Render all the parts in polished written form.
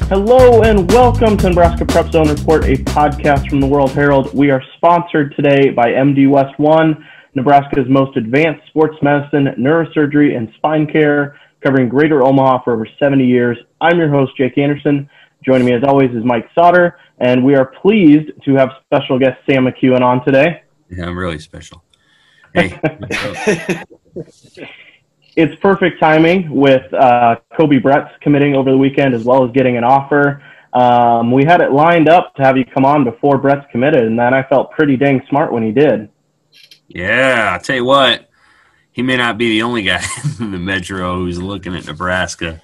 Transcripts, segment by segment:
Hello and welcome to Nebraska Prep Zone Report, a podcast from the World-Herald. We are sponsored today by MD West One, Nebraska's most advanced sports medicine, neurosurgery, and spine care, covering Greater Omaha for over 70 years. I'm your host, Jake Anderson. Joining me as always is Mike Sautter, and we are pleased to have special guest Sam McKewon on today. Yeah, I'm really special. Hey. It's perfect timing with Koby Bretz committing over the weekend as well as getting an offer. We had it lined up to have you come on before Bretz committed, and then I felt pretty dang smart when he did. Yeah, I'll tell you what, he may not be the only guy in the Metro who's looking at Nebraska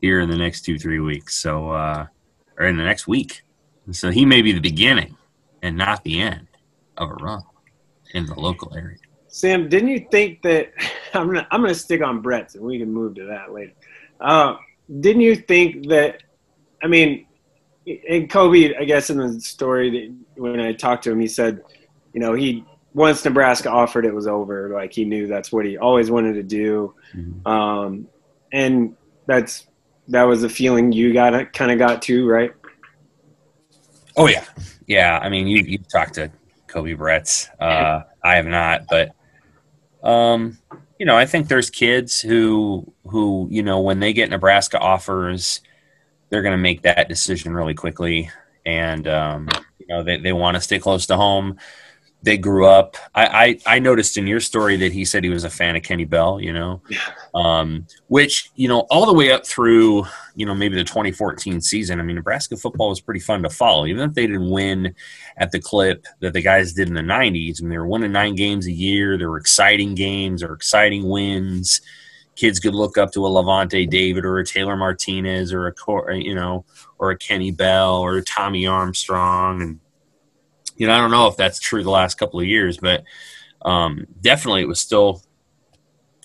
here in the next 2-3 weeks, so or in the next week. So he may be the beginning and not the end of a run in the local area. Sam, didn't you think that I'm gonna stick on Bretz and we can move to that later. Didn't you think that, I mean, and Koby, I guess in the story that when I talked to him, he said, you know, once Nebraska offered, it was over. Like he knew that's what he always wanted to do. Mm-hmm. And that was a feeling you kind of got too, right? Oh yeah. Yeah. I mean, you've talked to Koby Bretz. I have not, but you know, I think there's kids who, you know, when they get Nebraska offers, they're going to make that decision really quickly. And, you know, they want to stay close to home. They grew up. I noticed in your story that he said he was a fan of Kenny Bell, you know, which, you know, all the way up through, you know, maybe the 2014 season. I mean, Nebraska football was pretty fun to follow, even if they didn't win at the clip that the guys did in the 90s. I mean, they were winning 9 games a year. There were exciting games or exciting wins. Kids could look up to a Levante David or a Taylor Martinez or a Kenny Bell or a Tommy Armstrong. And, you know, I don't know if that's true the last couple of years, but definitely it was still,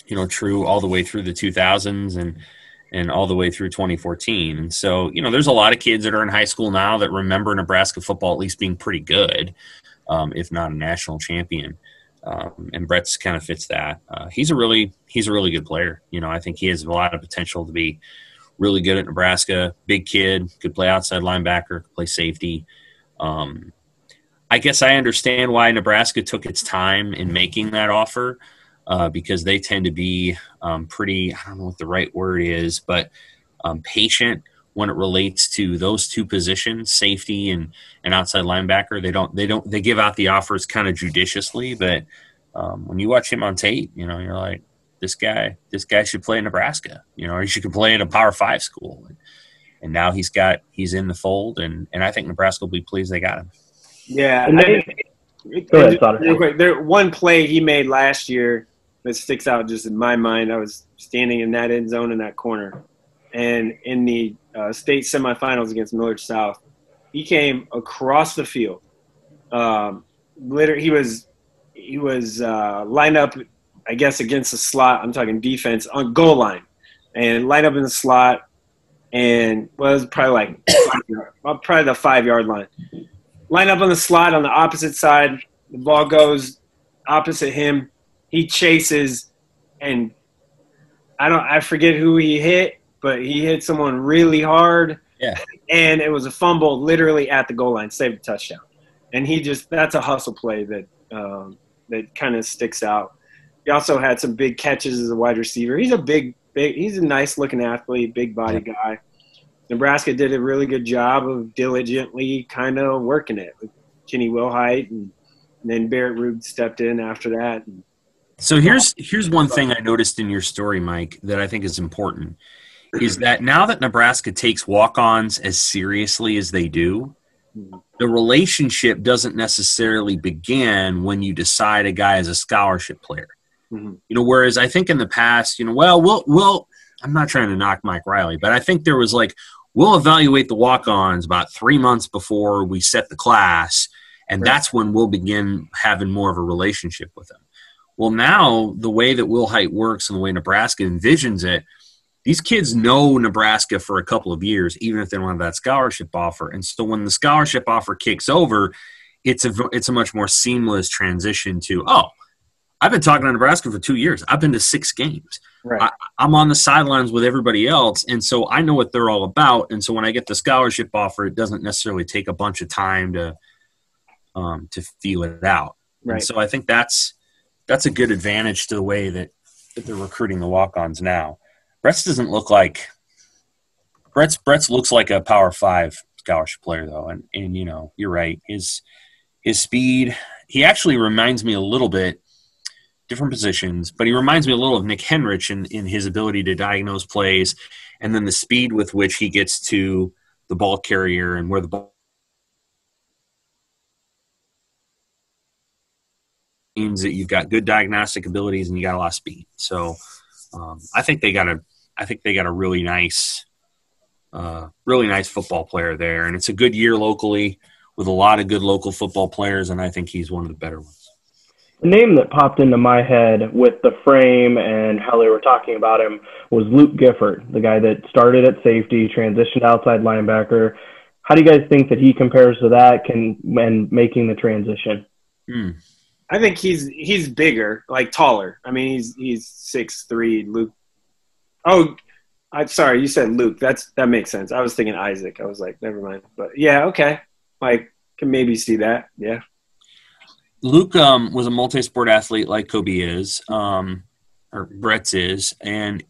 you know, true all the way through the 2000s and all the way through 2014. And so, you know, there's a lot of kids that are in high school now that remember Nebraska football at least being pretty good, if not a national champion. And Bretz kind of fits that. He's a really good player. You know, I think he has a lot of potential to be really good at Nebraska. Big kid, could play outside linebacker, could play safety. I guess I understand why Nebraska took its time in making that offer, because they tend to be pretty, I don't know what the right word is, but patient when it relates to those two positions, safety and outside linebacker. They give out the offers kind of judiciously, but when you watch him on tape, you know, you're like, this guy should play in Nebraska, you know, or he should play in a Power 5 school. And now he's in the fold, and I think Nebraska will be pleased they got him. Yeah. Go ahead, Sautter. Real quick, one play he made last year that sticks out just in my mind. I was standing in that end zone in that corner, and in the state semifinals against Millard South, he came across the field. He was lined up, I guess, against the slot. I'm talking defense on goal line, and lined up in the slot, and was probably probably the 5-yard line. Line up on the slot on the opposite side. The ball goes opposite him. He chases, and I forget who he hit, but he hit someone really hard. Yeah. And it was a fumble literally at the goal line, saved a touchdown. And that's a hustle play that kind of sticks out. He also had some big catches as a wide receiver. He's he's a nice looking athlete, big body guy. Nebraska did a really good job of diligently kind of working it with Kenny Wilhite, and then Barrett Rube stepped in after that. So here's one thing I noticed in your story, Mike, that I think is important, is that now that Nebraska takes walk-ons as seriously as they do, the relationship doesn't necessarily begin when you decide a guy is a scholarship player. Mm-hmm. You know, whereas I think in the past, you know, we'll I'm not trying to knock Mike Riley, but I think there was we'll evaluate the walk-ons about 3 months before we set the class, and that's when we'll begin having more of a relationship with them. Well, now the way that Wilhite works and the way Nebraska envisions it, these kids know Nebraska for a couple of years, even if they don't have that scholarship offer. And so when the scholarship offer kicks over, it's a much more seamless transition to, oh, I've been talking to Nebraska for 2 years. I've been to 6 games. Right. I'm on the sidelines with everybody else, and so I know what they're all about. And so when I get the scholarship offer, it doesn't necessarily take a bunch of time to feel it out. Right. And so I think that's a good advantage to the way that they're recruiting the walk-ons now. Bretz doesn't look like Bretz looks like a Power 5 scholarship player though, and you're right. His speed, he actually reminds me a little bit, different positions, but he reminds me a little of Nick Henrich in his ability to diagnose plays, and then the speed with which he gets to the ball carrier and where the ball means that you've got good diagnostic abilities and you got a lot of speed. So I think they got a really nice football player there, and it's a good year locally with a lot of good local football players, and I think he's one of the better ones. The name that popped into my head with the frame and how they were talking about him was Luke Gifford, the guy that started at safety, transitioned to outside linebacker. How do you guys think that he compares to that and making the transition? I think he's bigger, like taller. I mean, he's 6'3", Luke. Oh, I'm sorry, you said Luke. That makes sense. I was thinking Isaac. I was like, never mind. But yeah, okay. Like, can maybe see that. Yeah. Luke was a multi-sport athlete like Koby is, or Bretz is, and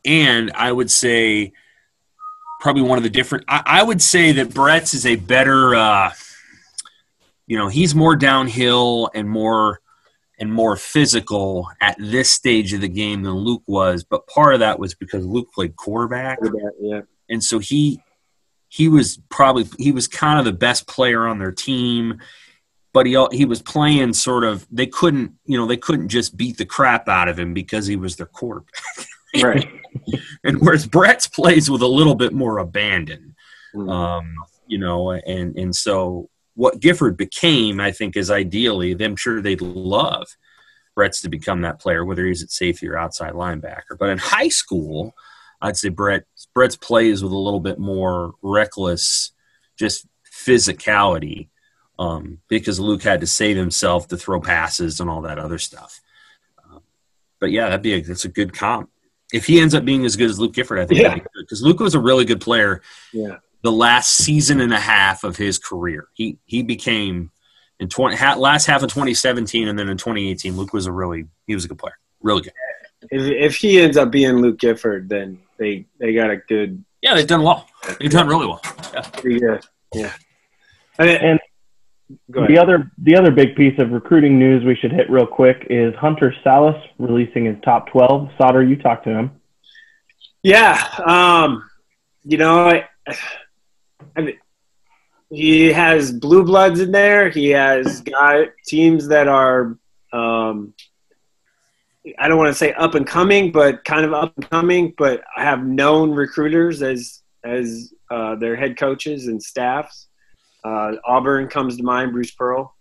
I would say probably one of the different. I would say that Bretz is a better. He's more downhill and more physical at this stage of the game than Luke was, but part of that was because Luke played quarterback, yeah, and so he was kind of the best player on their team. But he was playing sort of. They couldn't just beat the crap out of him because he was their quarterback, right? And whereas Bretz plays with a little bit more abandon, and so what Gifford became, I think, is ideally. I'm sure they'd love Bretz to become that player, whether he's at safety or outside linebacker. But in high school, I'd say Bretz plays with a little bit more reckless, just physicality. Because Luke had to save himself to throw passes and all that other stuff. But yeah, that's a good comp. If he ends up being as good as Luke Gifford, I think that'd be good. Because Luke was a really good player the last season and a half of his career. He became in last half of 2017 and then in 2018, Luke was he was a good player. Really good. If he ends up being Luke Gifford, then they got a good – yeah, they've done well. They've done really well. Yeah. And the other big piece of recruiting news we should hit real quick is Hunter Sallis releasing his top 12. Sautter, you talked to him. Yeah. He has blue bloods in there. He has got teams that are I don't want to say up and coming, but kind of up and coming, but have known recruiters as their head coaches and staffs. Auburn comes to mind. Bruce Pearl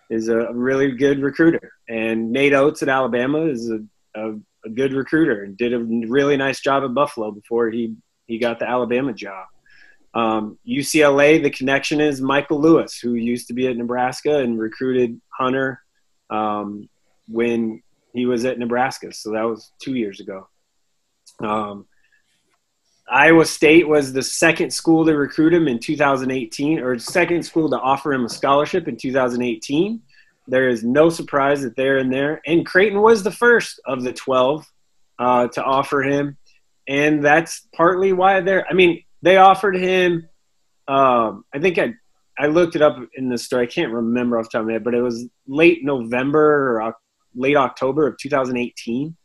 is a really good recruiter. And Nate Oates at Alabama is a good recruiter and did a really nice job at Buffalo before he got the Alabama job. UCLA, the connection is Michael Lewis, who used to be at Nebraska and recruited Hunter when he was at Nebraska. So that was 2 years ago. Iowa State was the second school to recruit him in 2018, or second school to offer him a scholarship in 2018. There is no surprise that they're in there. And Creighton was the first of the 12 to offer him. And that's partly why they offered him I think I looked it up in the story. I can't remember off the top of my head, but it was late November or late October of 2018.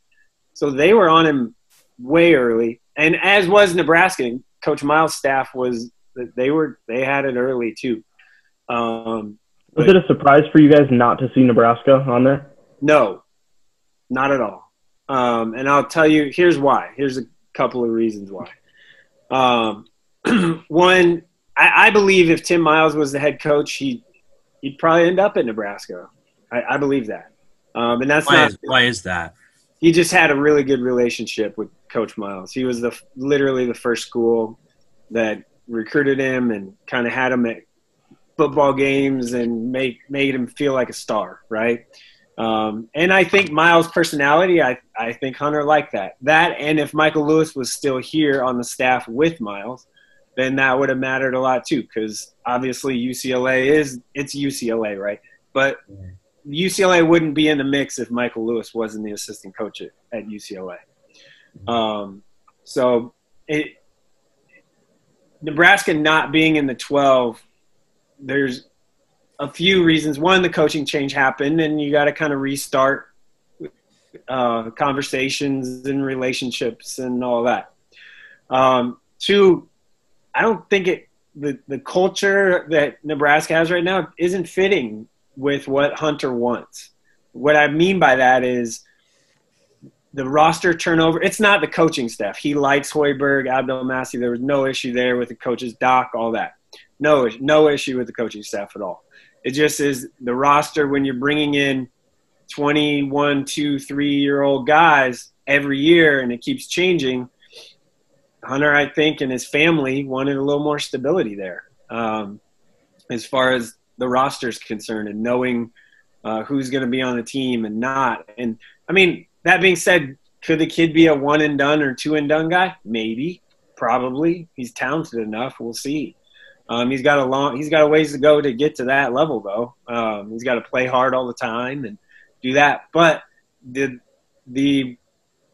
So they were on him way early. And as was Nebraska, Coach Miles' staff they had it early too. Was it a surprise for you guys not to see Nebraska on there? No, not at all. And I'll tell you, here's why. Here's a couple of reasons why. One, I believe if Tim Miles was the head coach, he'd probably end up at Nebraska. I believe that. And that's why is that? He just had a really good relationship with Coach Miles. He was literally the first school that recruited him and kind of had him at football games and made him feel like a star, right? And I think Miles' personality, I think Hunter liked that. That, and if Michael Lewis was still here on the staff with Miles, then that would have mattered a lot too, because obviously it's UCLA, right? But UCLA wouldn't be in the mix if Michael Lewis wasn't the assistant coach at UCLA. So Nebraska not being in the 12, there's a few reasons. One, the coaching change happened, and you got to kind of restart conversations and relationships and all that. Two, I don't think the culture that Nebraska has right now isn't fitting with what Hunter wants. What I mean by that is the roster turnover. It's not the coaching staff. He likes Hoiberg, Abdelmassih. There was no issue there with the coaches, Doc, all that. No issue with the coaching staff at all. It just is the roster when you're bringing in 21, 2, 3-year-old guys every year and it keeps changing. Hunter, I think, and his family wanted a little more stability there as far as the roster is concerned and knowing who's going to be on the team and not. And, I mean, that being said, could the kid be a one-and-done or two-and-done guy? Maybe. Probably. He's talented enough. We'll see. He's got a ways to go to get to that level, though. He's got to play hard all the time and do that. But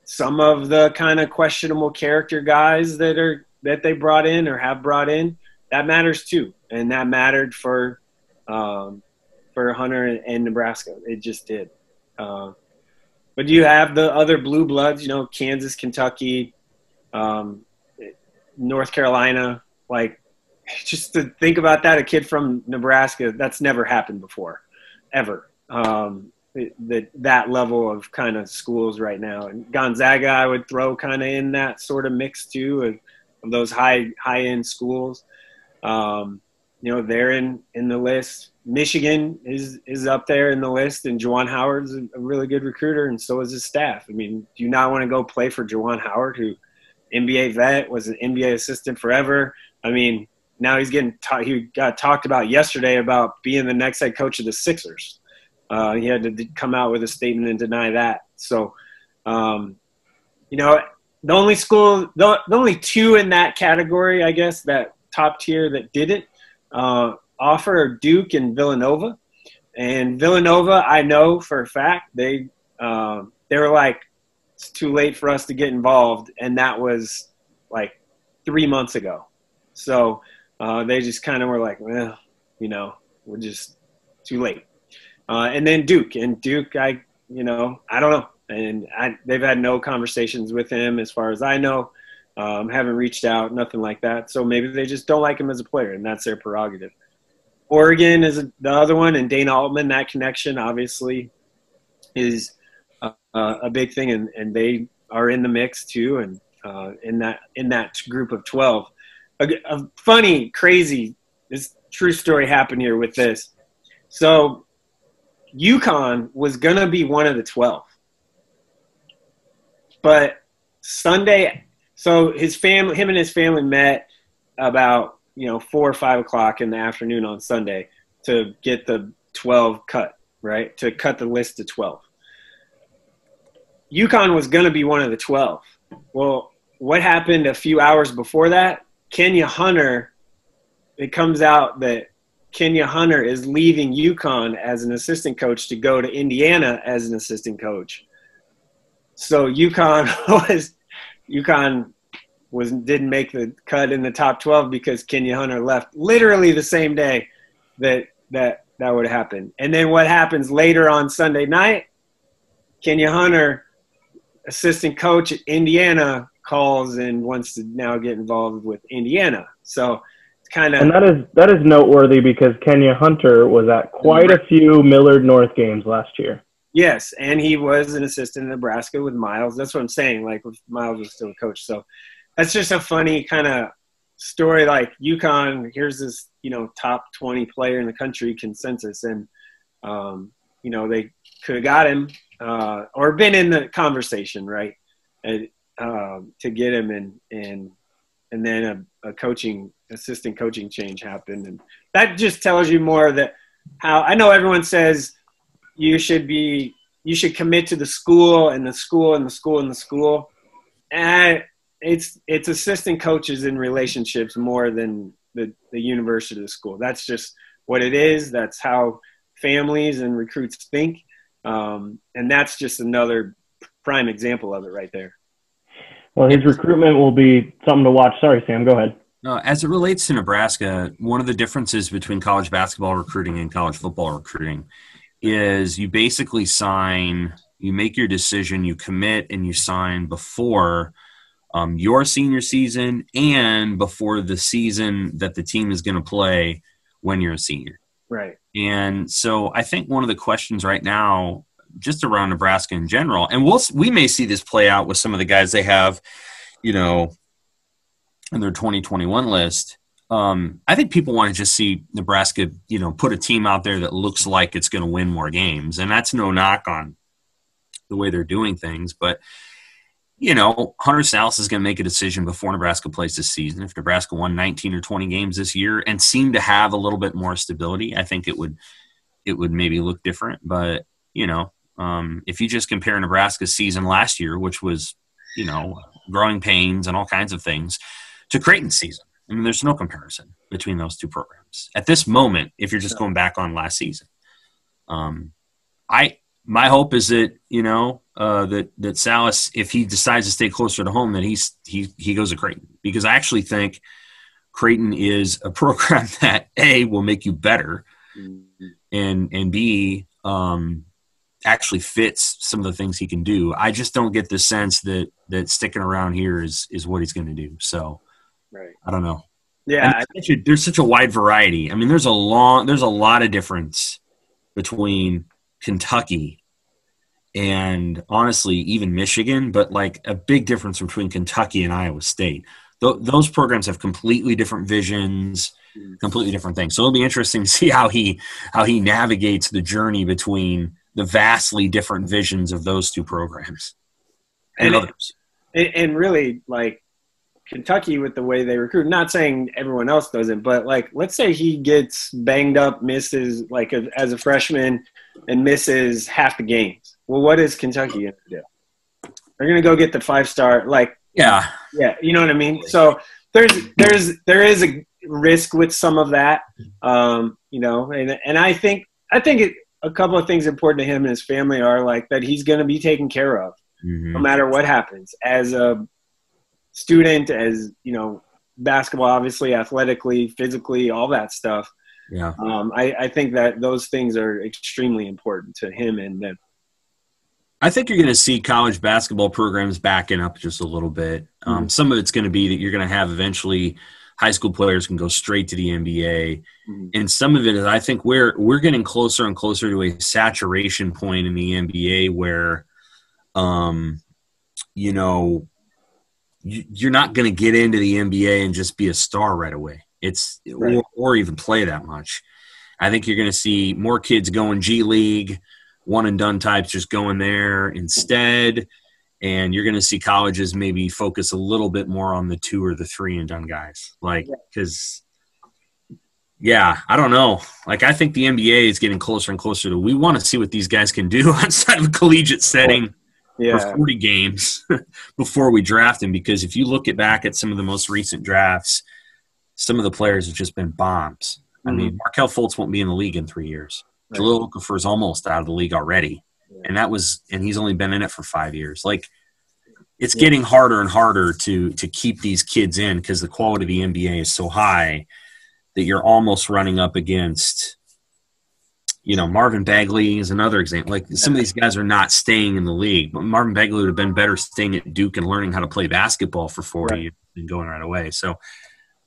some of the kind of questionable character guys that they brought in or have brought in, that matters too, and that mattered for Hunter and Nebraska. It just did. But you have the other blue bloods, Kansas, Kentucky, North Carolina. Like, just to think about that, a kid from Nebraska, that's never happened before, ever. That level of kind of schools right now. And Gonzaga, I would throw kind of in that sort of mix too of those high-end schools. They're in the list. Michigan is up there in the list, and Juwan Howard's a really good recruiter, and so is his staff. I mean, do you not want to go play for Juwan Howard, who NBA vet, was an NBA assistant forever? I mean, now he's he got talked about yesterday about being the next head coach of the Sixers. He had to come out with a statement and deny that. So, the only two in that category, I guess, that top tier that didn't offer are Duke and Villanova. And Villanova, I know for a fact, they were like, it's too late for us to get involved. And that was like 3 months ago. So they just kind of were like, well, we're just too late. And then Duke, I don't know. And they've had no conversations with him as far as I know. Haven't reached out, nothing like that. So maybe they just don't like him as a player, and that's their prerogative. Oregon is the other one, and Dana Altman, that connection obviously is a big thing, and they are in the mix too, and in that group of 12. A funny, crazy, this true story happened here with this. So UConn was going to be one of the 12. But Sunday, so him and his family met about 4 or 5 o'clock in the afternoon on Sunday to get the 12 cut, right? To cut the list to 12. UConn was going to be one of the 12. Well, what happened a few hours before that? Kenya Hunter, it comes out that Kenya Hunter is leaving UConn as an assistant coach to go to Indiana as an assistant coach. So UConn didn't make the cut in the top 12 because Kenya Hunter left literally the same day that would happen. And then what happens later on Sunday night? Kenya Hunter, assistant coach at Indiana, calls and wants to now get involved with Indiana. So it's kind of, and that is noteworthy because Kenya Hunter was at quite a few Millard North games last year. Yes, and he was an assistant in Nebraska with Miles. That's what I'm saying. Like, Miles was still a coach. So that's just a funny kind of story. Like, UConn, here's this top 20 player in the country consensus, and they could have got him or been in the conversation, right? And, to get him, and then a assistant coaching change happened, and that just tells you more that how I know everyone says you should be you should commit to the school and the school and the school and the school. And it's assistant coaches in relationships more than the university or the school. That's just what it is. That's how families and recruits think. And that's just another prime example of it right there. Well, his recruitment will be something to watch. Sorry, Sam, go ahead. As it relates to Nebraska, one of the differences between college basketball recruiting and college football recruiting is you basically sign, you make your decision, you commit, and you sign before your senior season and before the season that the team is going to play when you're a senior. Right. And so I think one of the questions right now, just around Nebraska in general, and we may see this play out with some of the guys they have, in their 2021 list. I think people want to just see Nebraska, put a team out there that looks like it's going to win more games. And that's no knock on the way they're doing things. But, Hunter Sallis is going to make a decision before Nebraska plays this season. If Nebraska won 19 or 20 games this year and seemed to have a little bit more stability, I think it would maybe look different. But, if you just compare Nebraska's season last year, which was, growing pains and all kinds of things, to Creighton's season, I mean, there's no comparison between those two programs at this moment. If you're just going back on last season, my hope is that that Sallis, if he decides to stay closer to home, that he goes to Creighton, because I actually think Creighton is a program that A, will make you better, and B, actually fits some of the things he can do. I just don't get the sense that sticking around here is what he's going to do. So. Right. I don't know. Yeah. There's such a wide variety. I mean, there's a lot of difference between Kentucky and, honestly, even Michigan, but like a big difference between Kentucky and Iowa State. Those programs have completely different visions, completely different things. So it'll be interesting to see how he navigates the journey between the vastly different visions of those two programs and others. And really, like, Kentucky, with the way they recruit, not saying everyone else doesn't, but like, let's say he gets banged up, misses as a freshman and misses half the games. Well, what is Kentucky going to do? They're going to go get the 5-star, yeah, you know what I mean? So there is a risk with some of that, and I think a couple of things important to him and his family are that he's going to be taken care of no matter what happens as a student, as basketball, obviously, athletically, physically, all that stuff. Yeah. I think that those things are extremely important to him and them. I think you're going to see college basketball programs backing up just a little bit. Some of it's going to be that you're going to have eventually high school players can go straight to the NBA. And some of it is, I think we're getting closer and closer to a saturation point in the NBA where, you're not going to get into the NBA and just be a star right away. Right. Or even play that much. I think you're going to see more kids going G League, one and done types just going there instead. And you're going to see colleges maybe focus a little bit more on the 2 or the 3 and done guys. I don't know. I think the NBA is getting closer and closer to, we want to see what these guys can do outside of a collegiate setting. For 40 games before we draft him, because if you look back at some of the most recent drafts, some of the players have just been bombs. I mean, Markelle Fultz won't be in the league in 3 years. Right. Jahlil Okafor is almost out of the league already, and he's only been in it for 5 years. It's getting harder and harder to keep these kids in, because the quality of the NBA is so high that you're almost running up against. Marvin Bagley is another example. Some of these guys are not staying in the league. But Marvin Bagley would have been better staying at Duke and learning how to play basketball for 4 years than going right away. So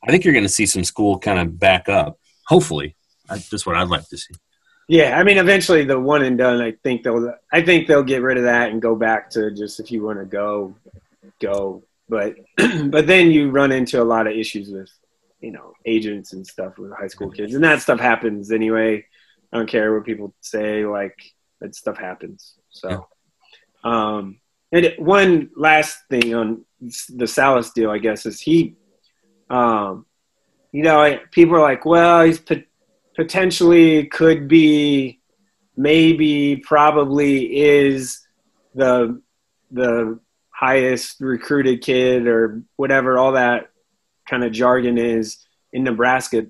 I think you're going to see some school kind of back up. Hopefully. That's what I'd like to see. Yeah, I mean, eventually the one and done, I think they'll get rid of that and go back to just, if you want to go. But then you run into a lot of issues with, agents and stuff with high school kids. And that stuff happens anyway. I don't care what people say, that stuff happens. So, and one last thing on the Sallis deal, I guess, is he, people are like, well, he's potentially could be maybe probably is the highest recruited kid or whatever all that kind of jargon is in Nebraska.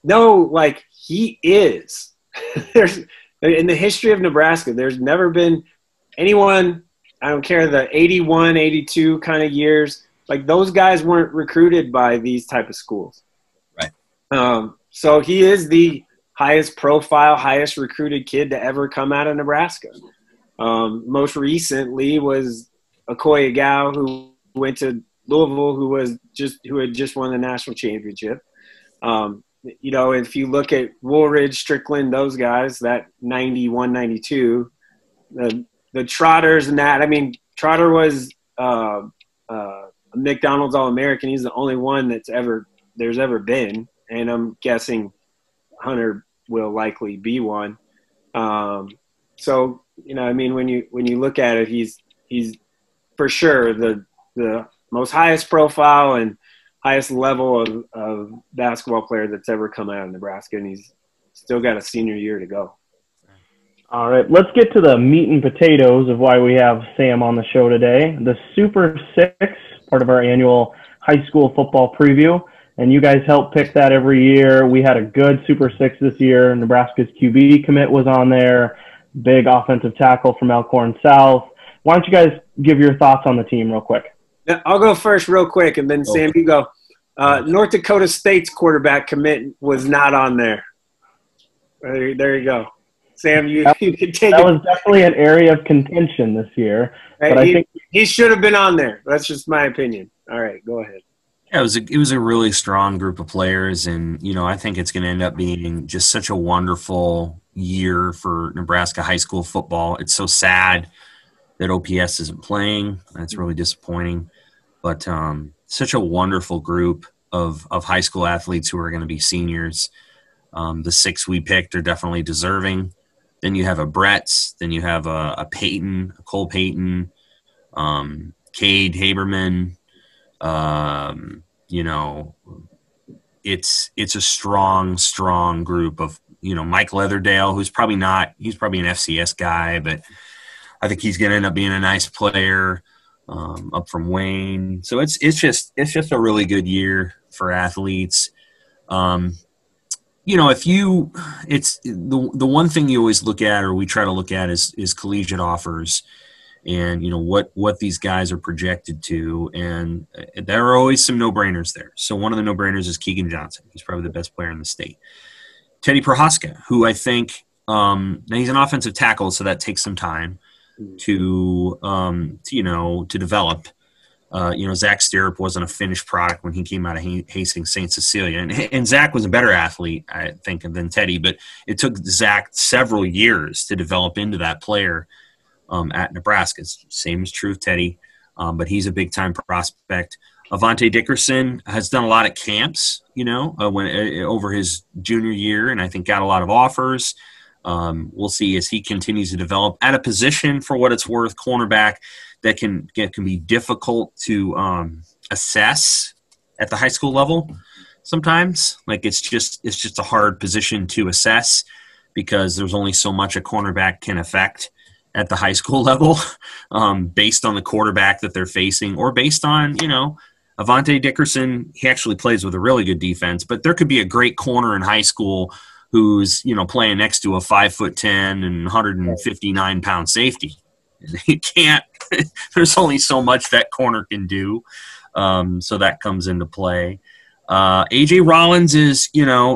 No, like he is. There's in the history of Nebraska, there's never been anyone, I don't care, the 81, 82 kind of years, like those guys weren't recruited by these type of schools. Right. So he is the highest profile, highest recruited kid to ever come out of Nebraska. Most recently was Okoye Gao, who went to Louisville, who had just won the national championship. If you look at Woolridge, Strickland, those guys, that 91, 92, the Trotters and that. I mean, Trotter was a McDonald's All-American. He's the only one there's ever been, and I'm guessing Hunter will likely be one. So when you look at it, he's for sure the most highest profile and highest level of basketball player that's ever come out of Nebraska, and he's still got a senior year to go. All right, let's get to the meat and potatoes of why we have Sam on the show today. The Super Six, part of our annual high school football preview, and you guys help pick that every year. We had a good Super Six this year. Nebraska's QB commit was on there, big offensive tackle from Elkhorn South. Why don't you guys give your thoughts on the team real quick? I'll go first real quick, and then Sam, you go. North Dakota State's quarterback commit was not on there. There you go. Sam, you can take it. That was definitely an area of contention this year. Right, but I think he should have been on there. That's just my opinion. All right, go ahead. Yeah, it was a really strong group of players, and I think it's going to end up being just such a wonderful year for Nebraska high school football. It's so sad that OPS isn't playing. That's really disappointing. But such a wonderful group of high school athletes who are going to be seniors. The 6 we picked are definitely deserving. Then you have a Bretz. Then you have a Peyton, a Cole Peyton, Cade Haberman. It's a strong group of, Mike Leatherdale, he's probably an FCS guy, but I think he's going to end up being a nice player up from Wayne. So it's just a really good year for athletes. It's the one thing you always look at, or we try to look at, is collegiate offers, and what these guys are projected to, and there are always some no-brainers there. So one of the no-brainers is Keegan Johnson. He's probably the best player in the state. Teddy Prohaska, who I think now he's an offensive tackle, so that takes some time to develop. Zach Stirrup wasn't a finished product when he came out of Hastings St. Cecilia. And Zach was a better athlete, I think, than Teddy, but it took Zach several years to develop into that player at Nebraska. Same is true of Teddy, but he's a big-time prospect. Avante Dickerson has done a lot of camps, over his junior year, and I think got a lot of offers. We'll see as he continues to develop at a position, for what it's worth, cornerback, that can be difficult to assess at the high school level sometimes. Like it's just a hard position to assess because there's only so much a cornerback can affect at the high school level based on the quarterback that they're facing, or based on, Avante Dickerson, he actually plays with a really good defense, but there could be a great corner in high school who's, playing next to a 5'10" and 159-pound safety. You can't – there's only so much that corner can do, so that comes into play. A.J. Rollins is,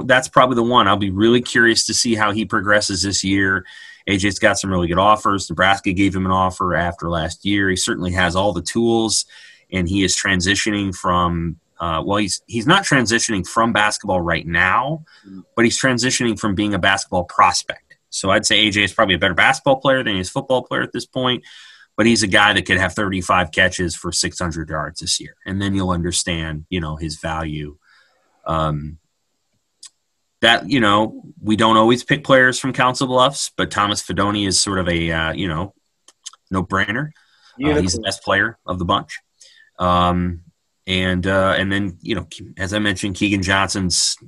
that's probably the one. I'll be really curious to see how he progresses this year. A.J.'s got some really good offers. Nebraska gave him an offer after last year. He certainly has all the tools, and he is transitioning from he's not transitioning from basketball right now, but he's transitioning from being a basketball prospect. So I'd say AJ is probably a better basketball player than he is football player at this point, but he's a guy that could have 35 catches for 600 yards this year. And then you'll understand, his value. We don't always pick players from Council Bluffs, but Thomas Fedoni is sort of a, no-brainer. He's the best player of the bunch. And then, as I mentioned, Keegan Johnson's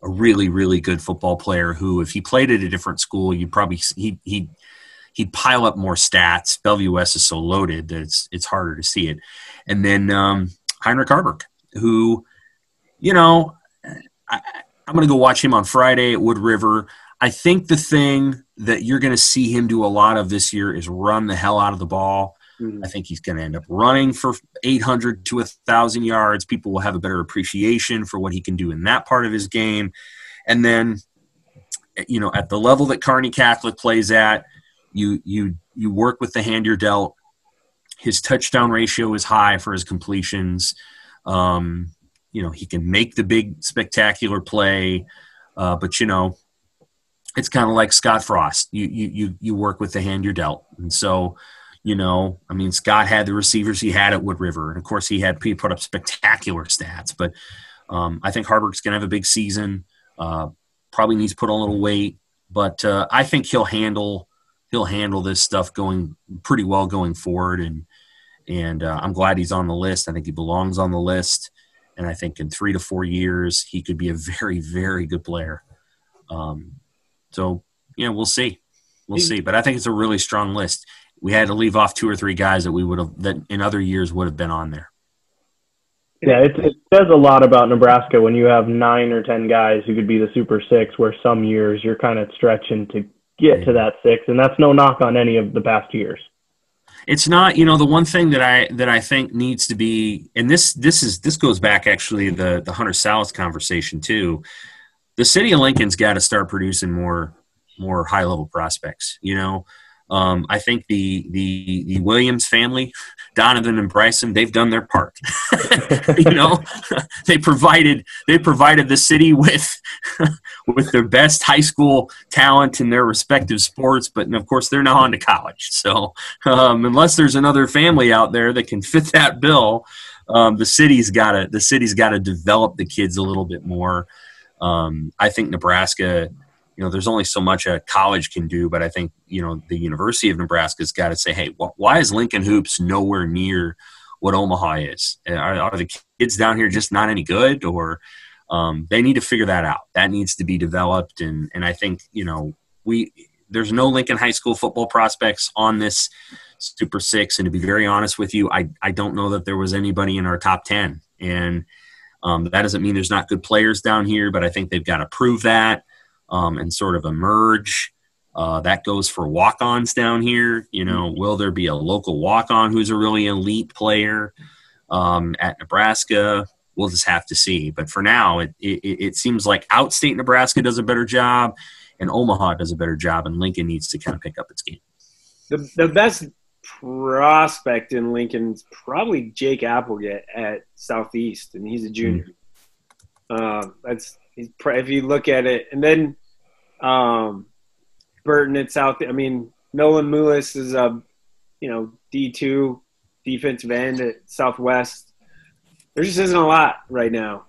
a really, really good football player who, if he played at a different school, you'd probably he'd pile up more stats. Bellevue West is so loaded that it's harder to see it. And then Heinrich Harburg, who, you know, I'm going to go watch him on Friday at Wood River. I think the thing that you're going to see him do a lot of this year is run the hell out of the ball. I think he's going to end up running for 800 to 1,000 yards. People will have a better appreciation for what he can do in that part of his game. And then, you know, at the level that Kearney Catholic plays at, you work with the hand you're dealt. His touchdown ratio is high for his completions. You know, he can make the big spectacular play, but, you know, it's kind of like Scott Frost. You work with the hand you're dealt. And so, you know, I mean, Scott had the receivers he had at Wood River. And, of course, he put up spectacular stats. But I think Harburg's going to have a big season. Probably needs to put on a little weight. But I think he'll handle this stuff going pretty well going forward. And I'm glad he's on the list. I think he belongs on the list. And I think in 3 to 4 years, he could be a very, very good player. So, you know, we'll see. We'll see. But I think it's a really strong list. We had to leave off 2 or 3 guys that in other years would have been on there. Yeah, it says a lot about Nebraska when you have 9 or 10 guys who could be the Super Six, where some years you're kind of stretching to get to that 6, and that's no knock on any of the past years. It's not, you know, the one thing that I think needs to be, and this goes back actually the Hunter Sallis conversation too. The city of Lincoln's got to start producing more high level prospects. You know, I think the Williams family, Donovan and Bryson, they've done their part. You know, they provided the city with their best high school talent in their respective sports, but of course they're now on to college. So unless there's another family out there that can fit that bill, the city's got to develop the kids a little bit more. I think Nebraska, you know, there's only so much a college can do, but I think, you know, the University of Nebraska's got to say, hey, why is Lincoln Hoops nowhere near what Omaha is? Are the kids down here just not any good, or they need to figure that out? That needs to be developed, and I think, you know, there's no Lincoln High School football prospects on this Super Six, and to be very honest with you, I don't know that there was anybody in our top 10, and that doesn't mean there's not good players down here, but I think they've got to prove that. And sort of emerge. That goes for walk-ons down here. You know, will there be a local walk-on who's a really elite player at Nebraska? We'll just have to see. But for now, it seems like outstate Nebraska does a better job, and Omaha does a better job, and Lincoln needs to kind of pick up its game. The best prospect in Lincoln's probably Jake Applegate at Southeast, and he's a junior. If you look at it, and then Burton at South. I mean, Nolan Moulis is a D2 defensive end at Southwest. There just isn't a lot right now,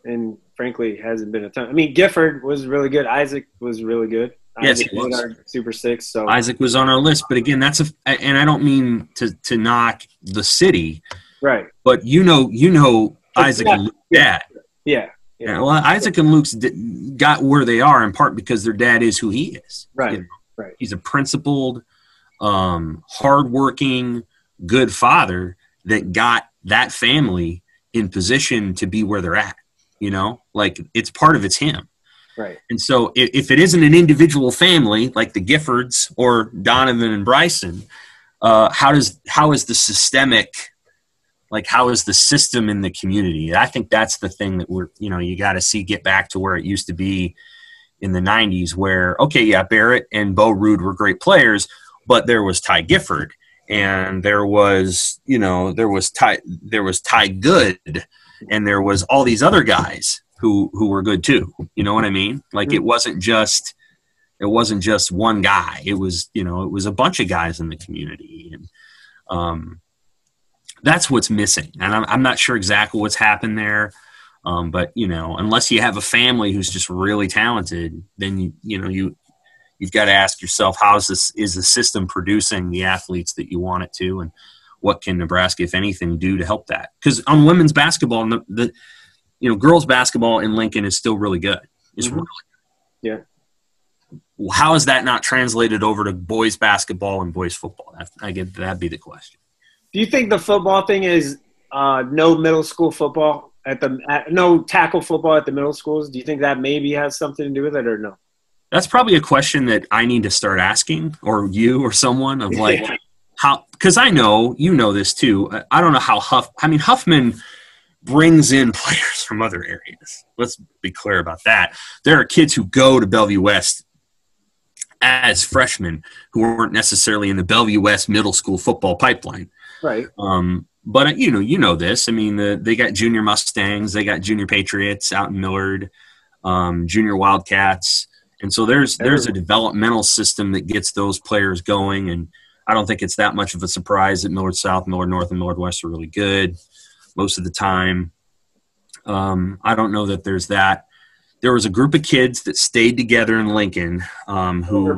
and frankly, hasn't been a ton. I mean, Gifford was really good. Isaac was really good. Yes, he was our Super Six. So Isaac was on our list, but again, and I don't mean to knock the city, right? But you know, Isaac and Luke's dad. Yeah. Yeah, well, Isaac and Luke's got where they are in part because their dad is who he is. Right, you know? right. He's a principled, hardworking, good father that got that family in position to be where they're at. You know, like it's him. Right. And so if it isn't an individual family like the Giffords or Donovan and Bryson, how is the systemic? Like, how is the system in the community? I think that's the thing that you got to see get back to where it used to be in the 90s where, okay, yeah, Barrett and Bo Rude were great players, but there was Ty Gifford and there was Ty Good and there was all these other guys who were good too. You know what I mean? Like it wasn't just one guy. It was a bunch of guys in the community. And, that's what's missing, and I'm not sure exactly what's happened there. But unless you have a family who's just really talented, then you've got to ask yourself, is the system producing the athletes that you want it to, and what can Nebraska, if anything, do to help that? Because on women's basketball, girls basketball in Lincoln is still really good. It's really good. Yeah. How is that not translated over to boys basketball and boys football? That'd be the question. Do you think the football thing is no middle school football no tackle football at the middle schools? Do you think that maybe has something to do with it or no? That's probably a question that I need to start asking, or you or someone, of like how, because I know this too. I don't know how Huffman brings in players from other areas. Let's be clear about that. There are kids who go to Bellevue West as freshmen who weren't necessarily in the Bellevue West middle school football pipeline. Right. But you know this. I mean, they got junior Mustangs, they got junior Patriots out in Millard, junior Wildcats. And so there's a developmental system that gets those players going, and I don't think it's that much of a surprise that Millard South, Millard North, and Millard West are really good most of the time. I don't know that there's that. There was a group of kids that stayed together in Lincoln who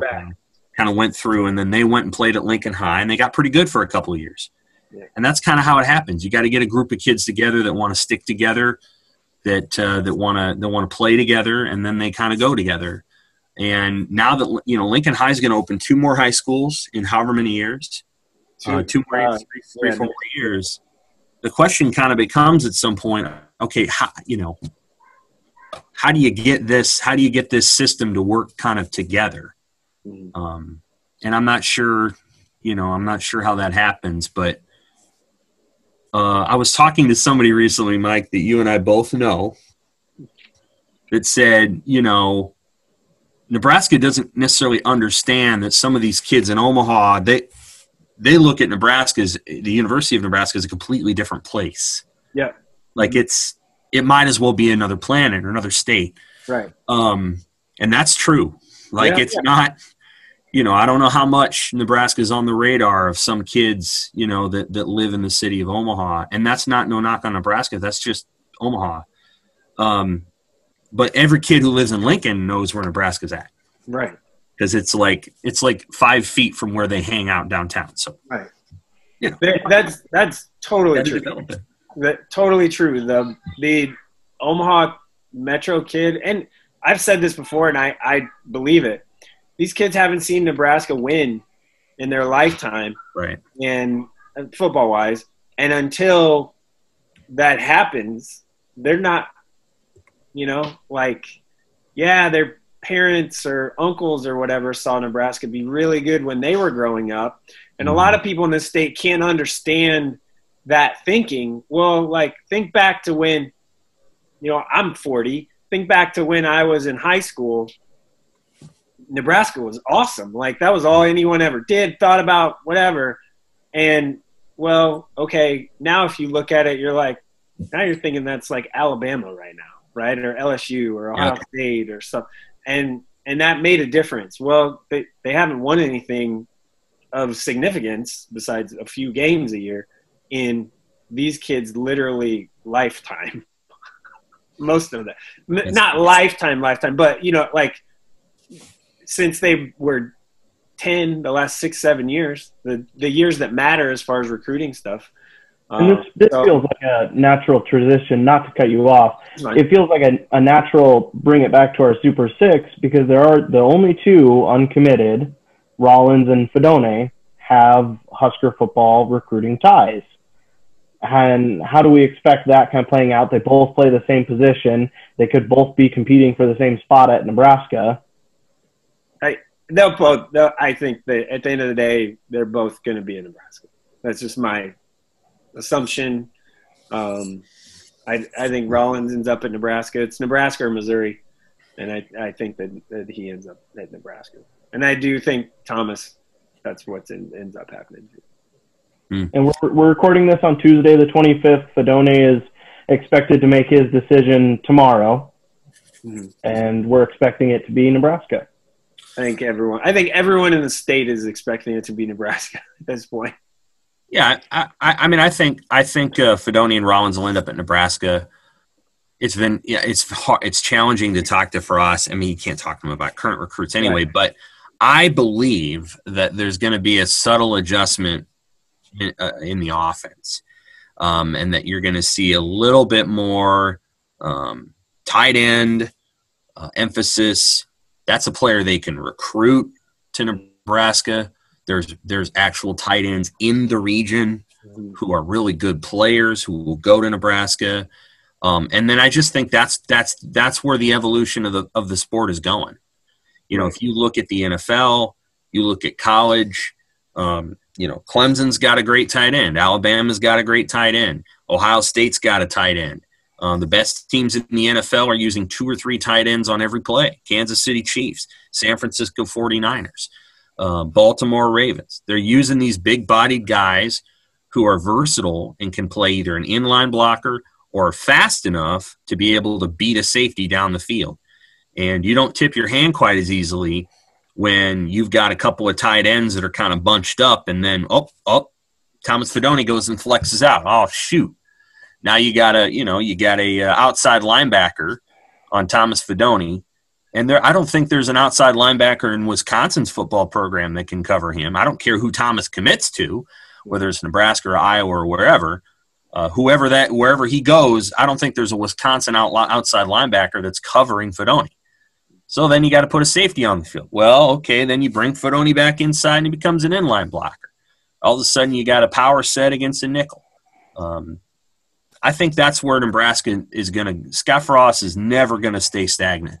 kind of went through, and then they went and played at Lincoln High, and they got pretty good for a couple of years. Yeah. And that's kind of how it happens. You got to get a group of kids together that want to stick together, that want to play together, and then they kind of go together. And now that Lincoln High is going to open 2 more high schools in however many years, 2 more, 3, 4 more years. The question kind of becomes at some point, okay, how do you get this? How do you get this system to work kind of together? And I'm not sure, how that happens. But I was talking to somebody recently, Mike, that you and I both know, that said, Nebraska doesn't necessarily understand that some of these kids in Omaha, they look at the University of Nebraska as a completely different place. Yeah. Like it might as well be another planet or another state. Right. And that's true. Like it's not, I don't know how much Nebraska is on the radar of some kids, that live in the city of Omaha. And that's not no knock on Nebraska. That's just Omaha. But every kid who lives in Lincoln knows where Nebraska's at. Right. Because it's like 5 feet from where they hang out downtown. So right. That's totally true. Totally true. The Omaha Metro kid, and I've said this before, and I believe it. These kids haven't seen Nebraska win in their lifetime, right? And football wise, and until that happens, they're not. Their parents or uncles or whatever saw Nebraska be really good when they were growing up. And a lot of people in this state can't understand that thinking. Well, think back to when, I'm 40. Think back to when I was in high school. Nebraska was awesome. That was all anyone ever did, thought about, whatever. And, well, okay, now if you look at it, now you're thinking that's like Alabama right now. Right, or LSU or Ohio State or something, and that made a difference. Well, they haven't won anything of significance besides a few games a year in these kids' literally lifetime. Most of that, not lifetime, but since they were 10, the last 6-7 years, the years that matter as far as recruiting stuff. And this feels like a natural transition, not to cut you off. It feels like a natural bring it back to our Super Six, because there are the only 2 uncommitted, Rollins and Fedone, have Husker football recruiting ties. And how do we expect that kind of playing out? They both play the same position. They could both be competing for the same spot at Nebraska. I think that at the end of the day, they're both going to be in Nebraska. That's just my assumption. I think Rollins ends up at Nebraska. It's Nebraska or Missouri, and I think that he ends up at Nebraska. And I do think Thomas, that's what ends up happening. And we're recording this on Tuesday, the 25th. Fedone is expected to make his decision tomorrow, and we're expecting it to be Nebraska. I think everyone in the state is expecting it to be Nebraska at this point. Yeah, I think Fedone and Rollins will end up at Nebraska. It's hard, it's challenging to talk to for us. I mean, you can't talk to them about current recruits anyway, right. But I believe that there's going to be a subtle adjustment in the offense, and that you're going to see a little bit more Tight end, emphasis. That's a player they can recruit to Nebraska. There's actual tight ends in the region who are really good players who will go to Nebraska. And then I just think that's where the evolution of the sport is going. You know, if you look at the NFL, you look at college, you know, Clemson's got a great tight end. Alabama's got a great tight end. Ohio State's got a tight end. The best teams in the NFL are using 2 or 3 tight ends on every play. Kansas City Chiefs, San Francisco 49ers, Baltimore Ravens. They're using these big-bodied guys who are versatile and can play either an inline blocker or fast enough to be able to beat a safety down the field. And you don't tip your hand quite as easily when you've got a couple of tight ends that are kind of bunched up, and then, Thomas Fidone goes and flexes out. Oh, shoot. Now you got a outside linebacker on Thomas Fidone, and I don't think there's an outside linebacker in Wisconsin's football program that can cover him. I don't care who Thomas commits to, whether it's Nebraska or Iowa or wherever. Wherever he goes, I don't think there's a Wisconsin outside linebacker that's covering Fidone. So then you got to put a safety on the field. Well, okay, then you bring Fidone back inside and he becomes an inline blocker. All of a sudden you got a power set against a nickel. I think that's where Nebraska is going to – Scott Frost is never going to stay stagnant.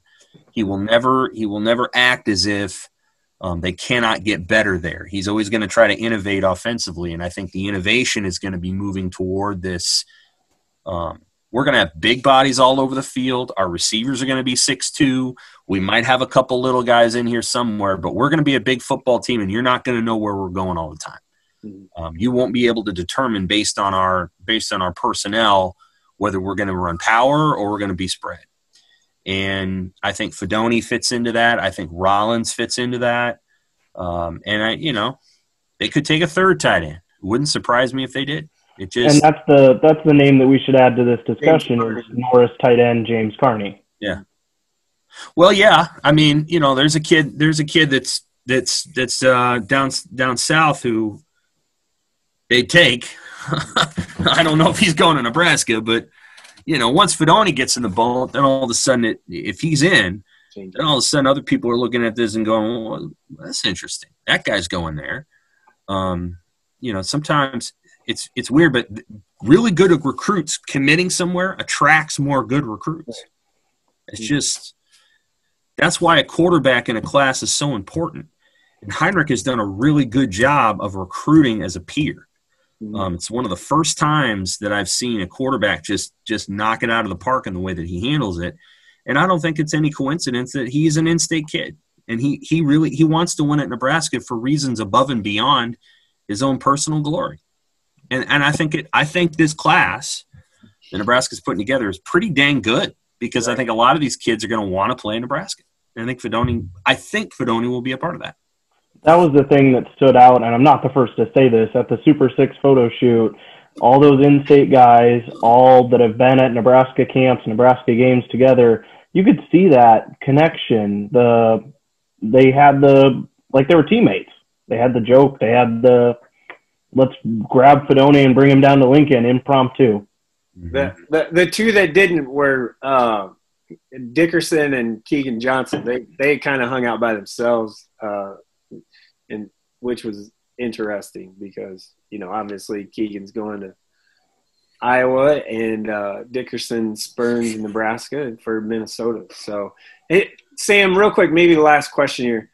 He will never act as if they cannot get better there. He's always going to try to innovate offensively, and I think the innovation is going to be moving toward this. We're going to have big bodies all over the field. Our receivers are going to be 6'2". We might have a couple little guys in here somewhere, but we're going to be a big football team, and you're not going to know where we're going all the time. You won't be able to determine based on our personnel whether we're going to run power or we're going to be spread. And I think Fidone fits into that. I think Rollins fits into that. They could take a third tight end. It wouldn't surprise me if they did. And that's the name that we should add to this discussion is Norris tight end James Carney. Yeah. Well, yeah. I mean, there's a kid that's down south who they take. I don't know if he's going to Nebraska, but once Fidone gets in the ball, then all of a sudden, if he's in, then all of a sudden other people are looking at this and going, well, that's interesting. That guy's going there. Sometimes it's weird, but really good recruits committing somewhere attracts more good recruits. It's just that's why a quarterback in a class is so important. And Heinrich has done a really good job of recruiting as a peer. It's one of the first times that I've seen a quarterback just knock it out of the park in the way that he handles it. And I don't think it's any coincidence that he's an in-state kid. And he wants to win at Nebraska for reasons above and beyond his own personal glory. And I think this class that Nebraska's putting together is pretty dang good because I think a lot of these kids are going to want to play in Nebraska. And I think Fidone will be a part of that. That was the thing that stood out, and I'm not the first to say this, at the Super 6 photo shoot, all those in-state guys, all that have been at Nebraska camps, Nebraska games together, you could see that connection. They were teammates. They had the joke. They had let's grab Fidone and bring him down to Lincoln impromptu. The two that didn't were Dickerson and Keegan Johnson. They kind of hung out by themselves. And which was interesting because, obviously Keegan's going to Iowa and Dickerson spurns Nebraska for Minnesota. So, Sam, real quick, maybe the last question here.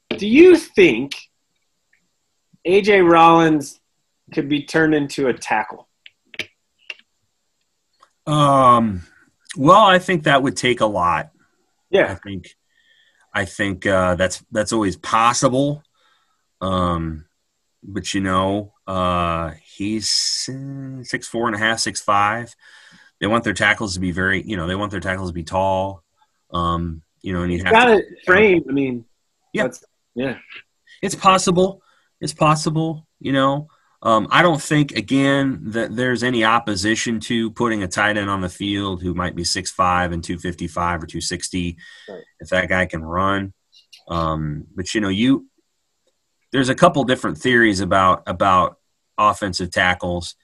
Do you think A.J. Rollins could be turned into a tackle? Well, I think that would take a lot. Yeah. I think that's always possible. But he's 6'4.5", 6'5". They want their tackles to be they want their tackles to be tall. And you have got it framed. I mean, yeah, it's possible. It's possible. I don't think again that there's any opposition to putting a tight end on the field who might be 6'5" and 255 or 260 if that guy can run. But there's a couple different theories about offensive tackles.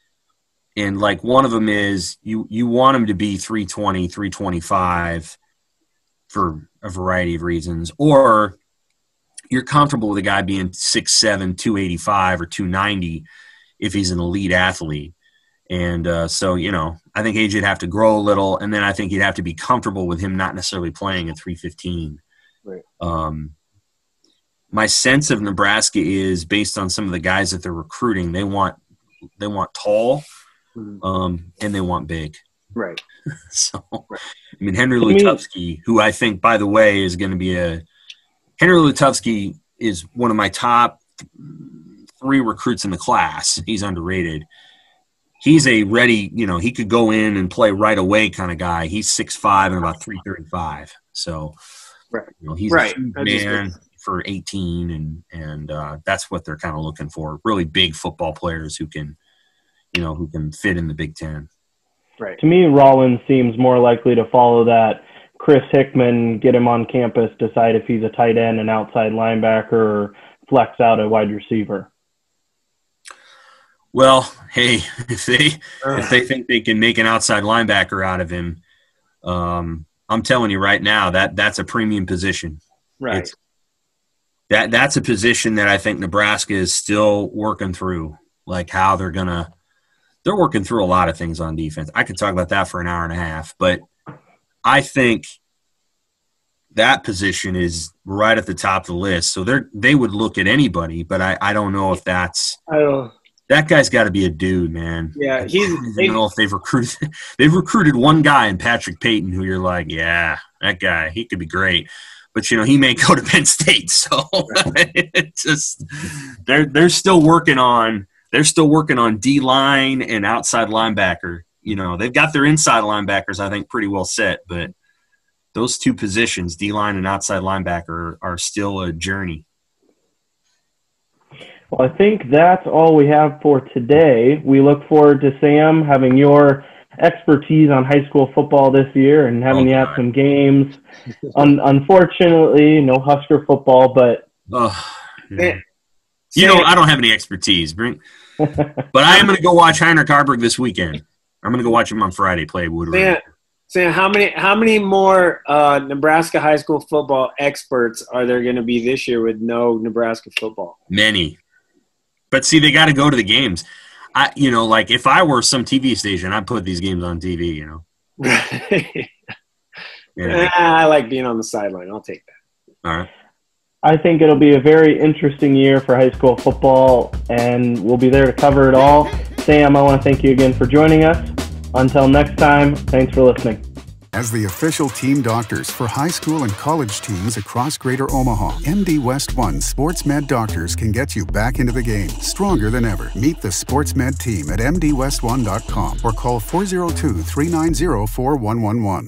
And like one of them is you want him to be 320, 325 for a variety of reasons, or you're comfortable with a guy being 6'7", 285 or 290 if he's an elite athlete. And so, I think AJ'd have to grow a little, and then I think you'd have to be comfortable with him not necessarily playing at 315. Right. My sense of Nebraska is, based on some of the guys that they're recruiting, they want tall, and they want big. Right. So, I mean, Henry Lutovsky, who I think, by the way, is going to be Henry Lutovsky is one of my top 3 recruits in the class. He's underrated. He's a ready, he could go in and play right away kind of guy. He's 6'5" and about 335. So, right. He's a huge man for 18, and that's what they're kind of looking for. Really big football players who can fit in the Big Ten. Right. To me, Rollins seems more likely to follow that Chris Hickman, get him on campus, decide if he's a tight end, an outside linebacker, or flex out a wide receiver. Well, hey, if they think they can make an outside linebacker out of him, I'm telling you right now that's a premium position. Right. That's a position that I think Nebraska is still working through, like how they're working through a lot of things on defense. I could talk about that for an hour and a half, but I think that position is right at the top of the list. So they would look at anybody, but I don't know if that's that guy's got to be a dude, man. Yeah, I don't know if they've recruited one guy in Patrick Payton who you're like, yeah, that guy, he could be great. But he may go to Penn State, so it's just they're still working on D-line and outside linebacker. They've got their inside linebackers, I think, pretty well set, but those 2 positions, D-line and outside linebacker, are still a journey. Well, I think that's all we have for today. We look forward to, Sam, having your expertise on high school football this year and having you at some games. Unfortunately, no Husker football, but I don't have any expertise, but I am going to go watch Heinrich Harburg this weekend. I'm going to go watch him on Friday play Woodward. Sam, how many more Nebraska high school football experts are there going to be this year with no Nebraska football? Many. But see, they got to go to the games. Like if I were some TV station, I'd put these games on TV, I like being on the sideline. I'll take that. All right. I think it'll be a very interesting year for high school football, and we'll be there to cover it all. Sam, I want to thank you again for joining us. Until next time, thanks for listening. As the official team doctors for high school and college teams across Greater Omaha, MD West One Sports Med Doctors can get you back into the game stronger than ever. Meet the Sports Med team at mdwest1.com or call 402-390-4111.